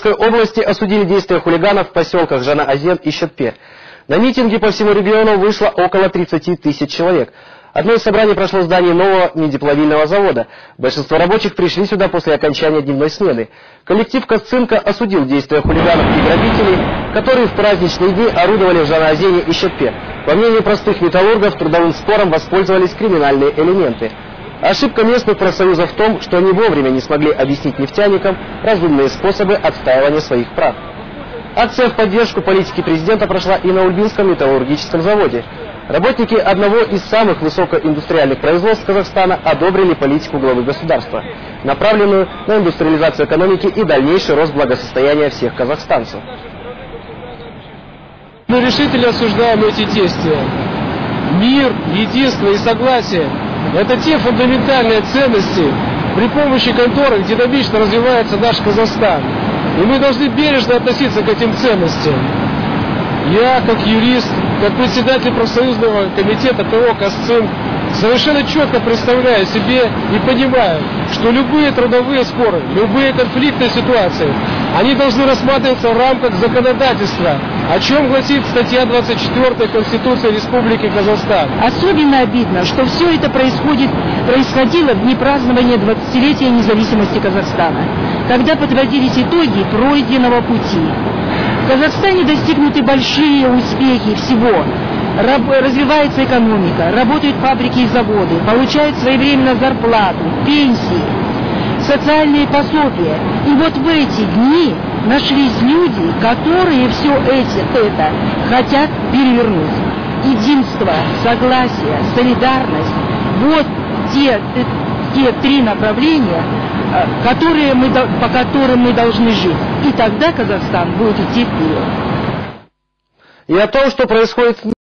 Иркутской области осудили действия хулиганов в поселках Жанаозен и Щетпе. На митинги по всему региону вышло около 30 тысяч человек. Одно из собраний прошло в здании нового медиплавильного завода. Большинство рабочих пришли сюда после окончания дневной смены. Коллектив Косцинка осудил действия хулиганов и грабителей, которые в праздничные дни орудовали в Жанаозене и Щетпе. По мнению простых металлургов, трудовым спором воспользовались криминальные элементы. Ошибка местных профсоюзов в том, что они вовремя не смогли объяснить нефтяникам разумные способы отстаивания своих прав. Акция в поддержку политики президента прошла и на Ульбинском металлургическом заводе. Работники одного из самых высокоиндустриальных производств Казахстана одобрили политику главы государства, направленную на индустриализацию экономики и дальнейший рост благосостояния всех казахстанцев. Мы решительно осуждаем эти действия. Мир, единство и согласие – это те фундаментальные ценности, при помощи которых динамично развивается наш Казахстан. И мы должны бережно относиться к этим ценностям. Я, как юрист, как председатель профсоюзного комитета ТО «Косцинк», совершенно четко представляю себе и понимаю, что любые трудовые споры, любые конфликтные ситуации, они должны рассматриваться в рамках законодательства, о чем гласит статья 24 Конституции Республики Казахстан. Особенно обидно, что все это происходило в дни празднования 20-летия независимости Казахстана, когда подводились итоги пройденного пути. В Казахстане достигнуты большие успехи всего. Развивается экономика, работают фабрики и заводы, получают своевременно зарплату, пенсии, социальные пособия. И вот в эти дни нашлись люди, которые все это хотят перевернуть. Единство, согласие, солидарность – вот те три направления, по которым мы должны жить. И тогда Казахстан будет идти вперед. И о том, что происходит